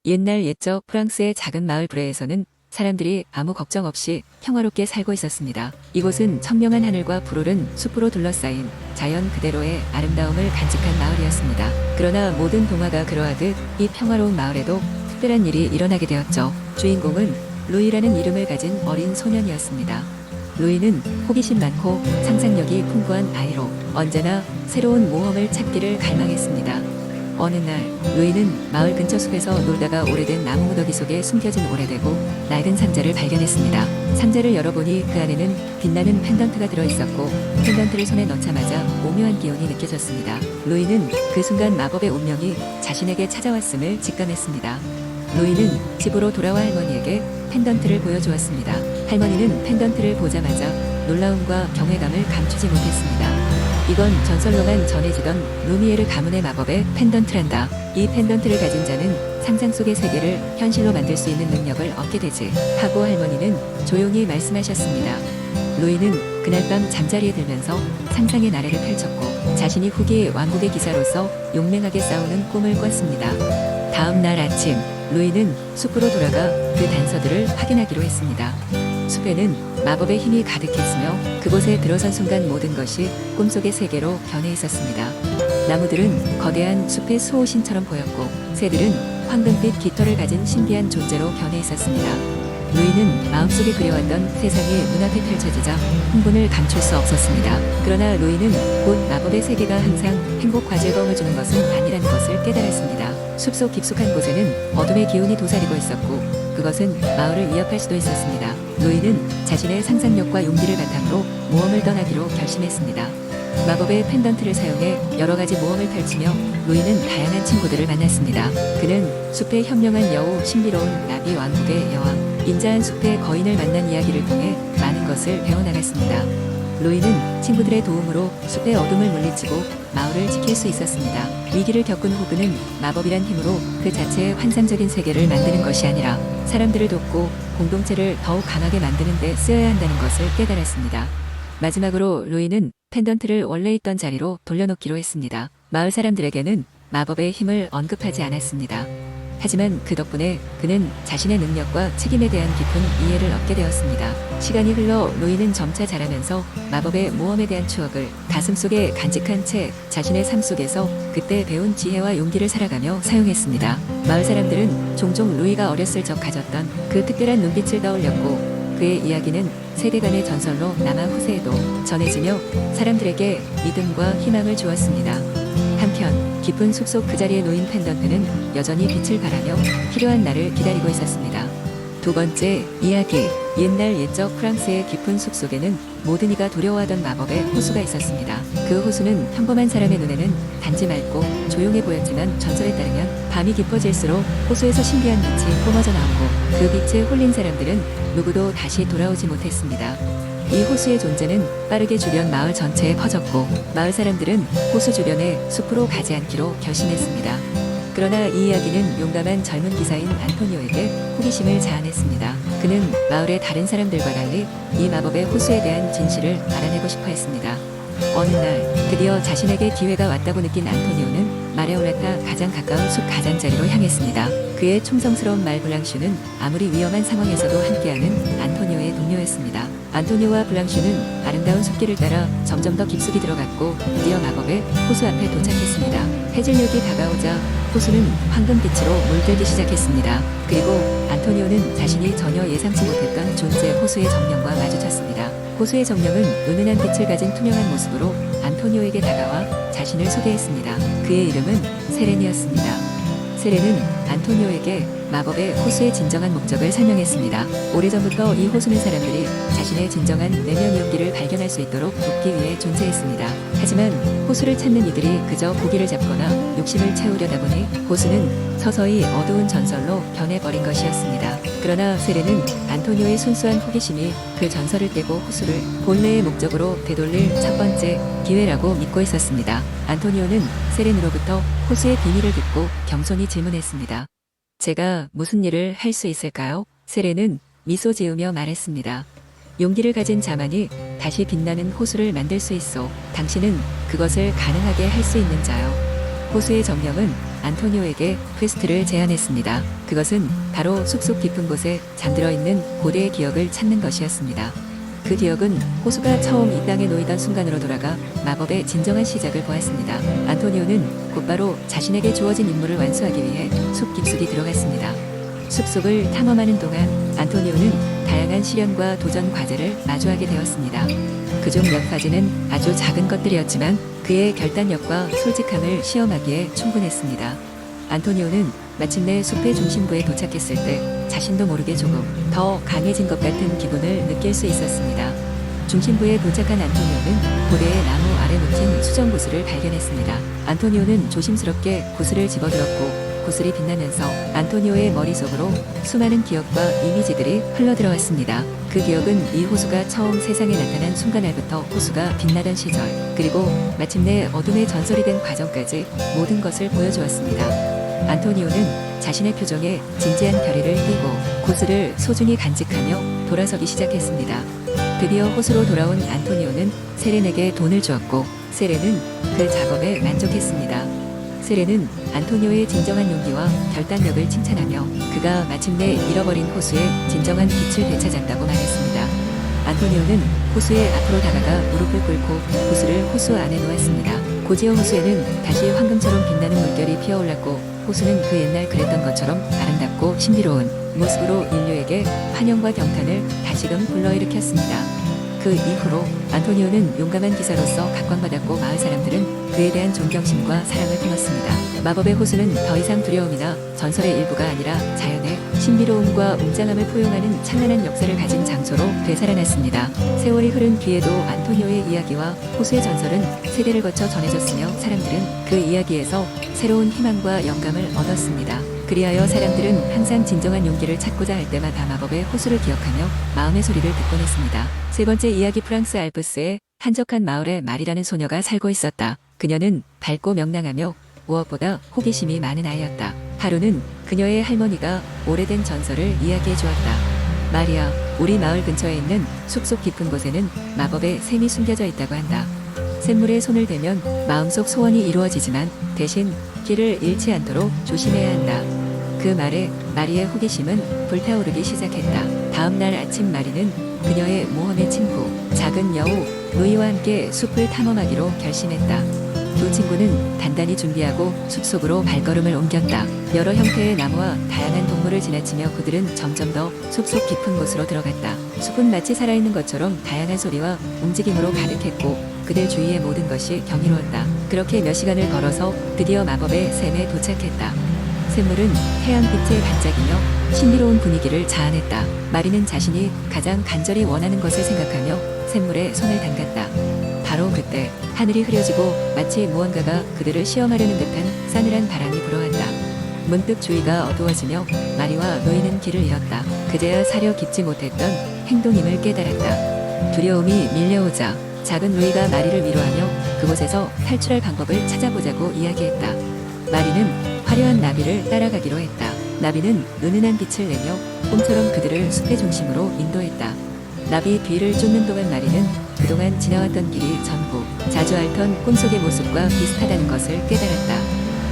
옛날 옛적 프랑스의 작은 마을 브레에서는 사람들이 아무 걱정 없이 평화롭게 살고 있었습니다. 이곳은 청명한 하늘과 푸르른 숲으로 둘러싸인 자연 그대로의 아름다움을 간직한 마을이었습니다. 그러나 모든 동화가 그러하듯 이 평화로운 마을에도 특별한 일이 일어나게 되었죠. 주인공은 루이라는 이름을 가진 어린 소년이었습니다. 루이는 호기심 많고 상상력이 풍부한 아이로 언제나 새로운 모험을 찾기를 갈망했습니다. 어느 날 루이는 마을 근처 숲에서 놀다가 오래된 나무 무더기 속에 숨겨진 오래되고 낡은 상자를 발견했습니다. 상자를 열어보니 그 안에는 빛나는 펜던트가 들어있었고 펜던트를 손에 넣자마자 오묘한 기운이 느껴졌습니다. 루이는 그 순간 마법의 운명이 자신에게 찾아왔음을 직감했습니다. 루이는 집으로 돌아와 할머니에게 펜던트를 보여주었습니다. 할머니는 펜던트를 보자마자 놀라움과 경외감을 감추지 못했습니다. 이건 전설로만 전해지던 루미에르 가문의 마법의 펜던트란다. 이 펜던트를 가진 자는 상상 속의 세계를 현실로 만들 수 있는 능력을 얻게 되지 하고 할머니는 조용히 말씀하셨습니다. 루이는 그날 밤 잠자리에 들면서 상상의 나래를 펼쳤고 자신이 후기 왕국의 기사로서 용맹하게 싸우는 꿈을 꿨습니다. 다음 날 아침 루이는 숲으로 돌아가 그 단서들을 확인하기로 했습니다. 숲에는 마법의 힘이 가득했으며 그곳에 들어선 순간 모든 것이 꿈속의 세계로 변해 있었습니다. 나무들은 거대한 숲의 수호신처럼 보였고 새들은 황금빛 깃털을 가진 신비한 존재로 변해 있었습니다. 루이는 마음속에 그려왔던 세상이 눈앞에 펼쳐지자 흥분을 감출 수 없었습니다. 그러나 루이는 곧 마법의 세계가 항상 행복과 즐거움을 주는 것은 아니라는 것을 깨달았습니다. 숲속 깊숙한 곳에는 어둠의 기운이 도사리고 있었고 그것은 마을을 위협할 수도 있었습니다. 루이는 자신의 상상력과 용기를 바탕으로 모험을 떠나기로 결심했습니다. 마법의 펜던트를 사용해 여러 가지 모험을 펼치며 루이는 다양한 친구들을 만났습니다. 그는 숲의 현명한 여우, 신비로운 나비 왕국의 여왕, 인자한 숲의 거인을 만난 이야기를 통해 많은 것을 배워나갔습니다. 루이는 친구들의 도움으로 숲의 어둠을 물리치고 마을을 지킬 수 있었습니다. 위기를 겪은 호그는 마법이란 힘으로 그 자체의 환상적인 세계를 만드는 것이 아니라 사람들을 돕고 공동체를 더욱 강하게 만드는 데 쓰여야 한다는 것을 깨달았습니다. 마지막으로 루이는 펜던트를 원래 있던 자리로 돌려놓기로 했습니다. 마을 사람들에게는 마법의 힘을 언급하지 않았습니다. 하지만 그 덕분에 그는 자신의 능력과 책임에 대한 깊은 이해를 얻게 되었습니다. 시간이 흘러 루이는 점차 자라면서 마법의 모험에 대한 추억을 가슴속에 간직한 채 자신의 삶 속에서 그때 배운 지혜와 용기를 살아가며 사용했습니다. 마을 사람들은 종종 루이가 어렸을 적 가졌던 그 특별한 눈빛을 떠올렸고 그의 이야기는 세대 간의 전설로 남아 후세에도 전해지며 사람들에게 믿음과 희망을 주었습니다. 한편 깊은 숲속 그 자리에 놓인 펜던트는 여전히 빛을 발하며 필요한 날을 기다리고 있었습니다. 두 번째 이야기. 옛날 옛적 프랑스의 깊은 숲속에는 모든 이가 두려워하던 마법의 호수가 있었습니다. 그 호수는 평범한 사람의 눈에는 단지 맑고 조용해 보였지만 전설에 따르면 밤이 깊어질수록 호수에서 신비한 빛이 뿜어져 나오고 그 빛에 홀린 사람들은 누구도 다시 돌아오지 못했습니다. 이 호수의 존재는 빠르게 주변 마을 전체에 퍼졌고 마을 사람들은 호수 주변에 숲으로 가지 않기로 결심했습니다. 그러나 이 이야기는 용감한 젊은 기사인 안토니오에게 호기심을 자아냈습니다. 그는 마을의 다른 사람들과 달리 이 마법의 호수에 대한 진실을 알아내고 싶어 했습니다. 어느 날 드디어 자신에게 기회가 왔다고 느낀 안토니오는 말에 올라타 가장 가까운 숲 가장자리로 향했습니다. 그의 충성스러운 말 블랑슈는 아무리 위험한 상황에서도 함께하는 안토니오의 동료였습니다. 안토니오와 블랑슈는 아름다운 숲길을 따라 점점 더 깊숙이 들어갔고 드디어 마법의 호수 앞에 도착했습니다. 해질녘이 다가오자 호수는 황금빛으로 물들기 시작했습니다. 그리고 안토니오는 자신이 전혀 예상치 못했던 존재 호수의 정령과 마주쳤습니다. 호수의 정령은 은은한 빛을 가진 투명한 모습으로 안토니오에게 다가와 자신을 소개했습니다. 그의 이름은 세렌이었습니다. 세렌은 안토니오에게 마법의 호수의 진정한 목적을 설명했습니다. 오래전부터 이 호수는 사람들이 자신의 진정한 내면 용기를 발견할 수 있도록 돕기 위해 존재했습니다. 하지만 호수를 찾는 이들이 그저 고기를 잡거나 욕심을 채우려다 보니 호수는 서서히 어두운 전설로 변해버린 것이었습니다. 그러나 세렌은 안토니오의 순수한 호기심이 그 전설을 깨고 호수를 본래의 목적으로 되돌릴 첫 번째 기회라고 믿고 있었습니다. 안토니오는 세렌으로부터 호수의 비밀을 듣고 겸손히 질문했습니다. 제가 무슨 일을 할 수 있을까요? 세렌은 미소 지으며 말했습니다. 용기를 가진 자만이 다시 빛나는 호수를 만들 수 있어. 당신은 그것을 가능하게 할 수 있는 자요. 호수의 정령은 안토니오에게 퀘스트를 제안했습니다. 그것은 바로 숲속 깊은 곳에 잠들어 있는 고대의 기억을 찾는 것이었습니다. 그 기억은 호수가 처음 이 땅에 놓이던 순간으로 돌아가 마법의 진정한 시작을 보았습니다. 안토니오는 곧바로 자신에게 주어진 임무를 완수하기 위해 숲 깊숙이 들어갔습니다. 숲속을 탐험하는 동안 안토니오는 다양한 시련과 도전 과제를 마주하게 되었습니다. 그중 몇 가지는 아주 작은 것들이었지만 그의 결단력과 솔직함을 시험하기에 충분했습니다. 안토니오는 마침내 숲의 중심부에 도착했을 때 자신도 모르게 조금 더 강해진 것 같은 기분을 느낄 수 있었습니다. 중심부에 도착한 안토니오는 고대의 나무 아래 묻힌 수정 구슬을 발견했습니다. 안토니오는 조심스럽게 구슬을 집어들었고 구슬이 빛나면서 안토니오의 머릿속으로 수많은 기억과 이미지들이 흘러들어왔습니다. 그 기억은 이 호수가 처음 세상에 나타난 순간날부터 호수가 빛나던 시절, 그리고 마침내 어둠의 전설이 된 과정까지 모든 것을 보여주었습니다. 안토니오는 자신의 표정에 진지한 결의를 띠고 구슬을 소중히 간직하며 돌아서기 시작했습니다. 드디어 호수로 돌아온 안토니오는 세렌에게 돈을 주었고 세렌은 그 작업에 만족했습니다. 세렌은 안토니오의 진정한 용기와 결단력을 칭찬하며 그가 마침내 잃어버린 호수의 진정한 빛을 되찾았다고 말했습니다. 안토니오는 호수에 앞으로 다가가 무릎을 꿇고 구슬을 호수 안에 놓았습니다. 고지어 호수에는 다시 황금처럼 빛나는 물결이 피어올랐고 호수는 그 옛날 그랬던 것처럼 아름답고 신비로운 모습으로 인류에게 환영과 경탄을 다시금 불러일으켰습니다. 그 이후로 안토니오는 용감한 기사로서 각광받았고 마을 사람들은 그에 대한 존경심과 사랑을 품었습니다. 마법의 호수는 더 이상 두려움이나 전설의 일부가 아니라 자연의 신비로움과 웅장함을 포용하는 찬란한 역사를 가진 장소로 되살아났습니다. 세월이 흐른 뒤에도 안토니오의 이야기와 호수의 전설은 세대를 거쳐 전해졌으며 사람들은 그 이야기에서 새로운 희망과 영감을 얻었습니다. 그리하여 사람들은 항상 진정한 용기를 찾고자 할 때마다 마법의 호수를 기억하며 마음의 소리를 듣곤 했습니다. 세 번째 이야기. 프랑스 알프스의 한적한 마을에 마리라는 소녀가 살고 있었다. 그녀는 밝고 명랑하며 무엇보다 호기심이 많은 아이였다. 하루는 그녀의 할머니가 오래된 전설을 이야기해 주었다. 마리아, 우리 마을 근처에 있는 숲속 깊은 곳에는 마법의 샘이 숨겨져 있다고 한다. 샘물에 손을 대면 마음속 소원이 이루어지지만 대신 길을 잃지 않도록 조심해야 한다. 그 말에 마리의 호기심은 불타오르기 시작했다. 다음 날 아침 마리는 그녀의 모험의 친구 작은 여우 루이와 함께 숲을 탐험하기로 결심했다. 두 친구는 단단히 준비하고 숲속으로 발걸음을 옮겼다. 여러 형태의 나무와 다양한 동물을 지나치며 그들은 점점 더 숲속 깊은 곳으로 들어갔다. 숲은 마치 살아있는 것처럼 다양한 소리와 움직임으로 가득했고 그들 주위의 모든 것이 경이로웠다. 그렇게 몇 시간을 걸어서 드디어 마법의 샘에 도착했다. 샘물은 태양빛에 반짝이며 신비로운 분위기를 자아냈다. 마리는 자신이 가장 간절히 원하는 것을 생각하며 샘물에 손을 담갔다. 바로 그때 하늘이 흐려지고 마치 무언가가 그들을 시험하려는 듯한 싸늘한 바람이 불어왔다. 문득 주위가 어두워지며 마리와 루이는 길을 잃었다. 그제야 사려 깊지 못했던 행동임을 깨달았다. 두려움이 밀려오자 작은 루이가 마리를 위로하며 그곳에서 탈출할 방법을 찾아보자고 이야기했다. 마리는 화려한 나비를 따라가기로 했다. 나비는 은은한 빛을 내며 꿈처럼 그들을 숲의 중심으로 인도했다. 나비 뒤를 쫓는 동안 마리는 그동안 지나왔던 길이 전부 자주 앓던 꿈속의 모습과 비슷하다는 것을 깨달았다.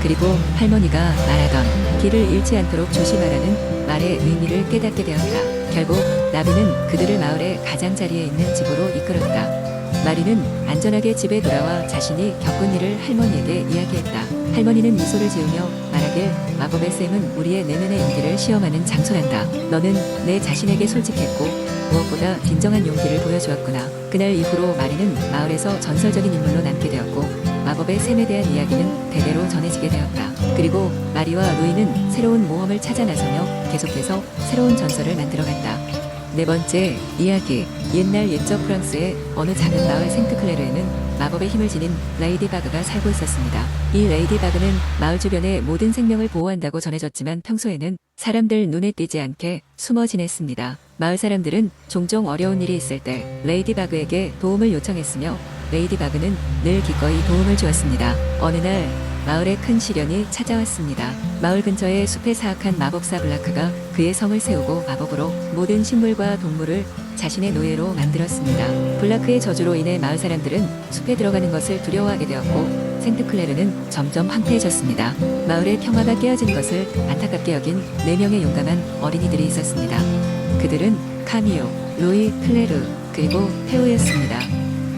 그리고 할머니가 말하던 길을 잃지 않도록 조심하라는 말의 의미를 깨닫게 되었다. 결국 나비는 그들을 마을의 가장자리에 있는 집으로 이끌었다. 마리는 안전하게 집에 돌아와 자신이 겪은 일을 할머니에게 이야기했다. 할머니는 미소를 지으며 말하길 마법의 샘은 우리의 내면의 용기를 시험하는 장소란다. 너는 내 자신에게 솔직했고 무엇보다 진정한 용기를 보여주었구나. 그날 이후로 마리는 마을에서 전설적인 인물로 남게 되었고 마법의 샘에 대한 이야기는 대대로 전해지게 되었다. 그리고 마리와 루이는 새로운 모험을 찾아 나서며 계속해서 새로운 전설을 만들어갔다. 네 번째 이야기. 옛날 옛적 프랑스의 어느 작은 마을 생트클레르에는 마법의 힘을 지닌 레이디 바그가 살고 있었습니다. 이 레이디 바그는 마을 주변의 모든 생명을 보호한다고 전해졌지만 평소에는 사람들 눈에 띄지 않게 숨어 지냈습니다. 마을 사람들은 종종 어려운 일이 있을 때 레이디 바그에게 도움을 요청했으며 레이디 바그는 늘 기꺼이 도움을 주었습니다. 어느 날 마을에 큰 시련이 찾아왔습니다. 마을 근처의 숲에 사악한 마법사 블라크가 그의 성을 세우고 마법으로 모든 식물과 동물을 자신의 노예로 만들었습니다. 블라크의 저주로 인해 마을 사람들은 숲에 들어가는 것을 두려워하게 되었고 생트클레르는 점점 황폐해졌습니다. 마을의 평화가 깨어진 것을 안타깝게 여긴 4명의 용감한 어린이들이 있었습니다. 그들은 카미오, 로이, 클레르, 그리고 테오였습니다.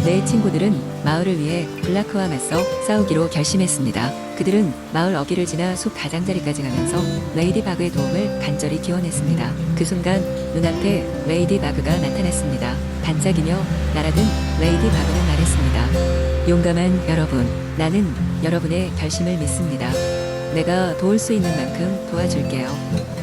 네 친구들은 마을을 위해 블라크와 맞서 싸우기로 결심했습니다. 그들은 마을 어귀를 지나 숲 가장자리까지 가면서 레이디 바그의 도움을 간절히 기원했습니다. 그 순간 눈앞에 레이디 바그가 나타났습니다. 반짝이며 날아든 레이디 바그는 말했습니다. 용감한 여러분, 나는 여러분의 결심을 믿습니다. 내가 도울 수 있는 만큼 도와줄게요.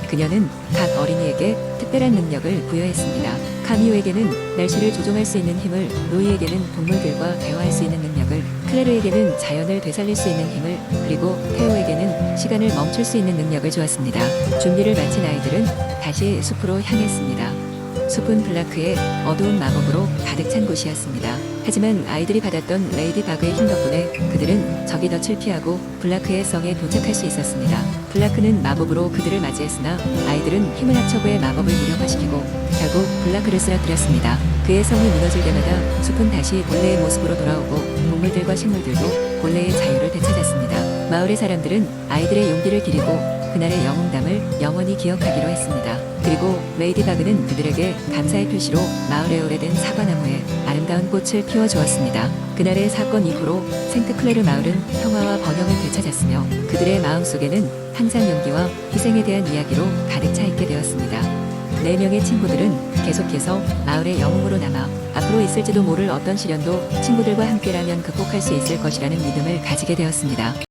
그녀는 각 어린이에게 특별한 능력을 부여했습니다. 카미오에게는 날씨를 조종할 수 있는 힘을, 로이에게는 동물들과 대화할 수 있는 능력을, 클레르에게는 자연을 되살릴 수 있는 힘을, 그리고 테오에게는 시간을 멈출 수 있는 능력을 주었습니다. 준비를 마친 아이들은 다시 숲으로 향했습니다. 숲은 블라크의 어두운 마법으로 가득 찬 곳이었습니다. 하지만 아이들이 받았던 레이디 바그의 힘 덕분에 그들은 적이 덫을 피하고 블라크의 성에 도착할 수 있었습니다. 블라크는 마법으로 그들을 맞이했으나 아이들은 힘을 합쳐 그의 마법을 무력화시키고 결국 블라크를 쓰러뜨렸습니다. 그의 성이 무너질 때마다 숲은 다시 본래의 모습으로 돌아오고 동물들과 식물들도 본래의 자유를 되찾았습니다. 마을의 사람들은 아이들의 용기를 기리고 그날의 영웅담을 영원히 기억하기로 했습니다. 그리고 레이디 바그는 그들에게 감사의 표시로 마을의 오래된 사과나무에 아름다운 꽃을 피워주었습니다. 그날의 사건 이후로 생트클레르 마을은 평화와 번영을 되찾았으며 그들의 마음속에는 항상 용기와 희생에 대한 이야기로 가득 차 있게 되었습니다. 4명의 친구들은 계속해서 마을의 영웅으로 남아 앞으로 있을지도 모를 어떤 시련도 친구들과 함께라면 극복할 수 있을 것이라는 믿음을 가지게 되었습니다.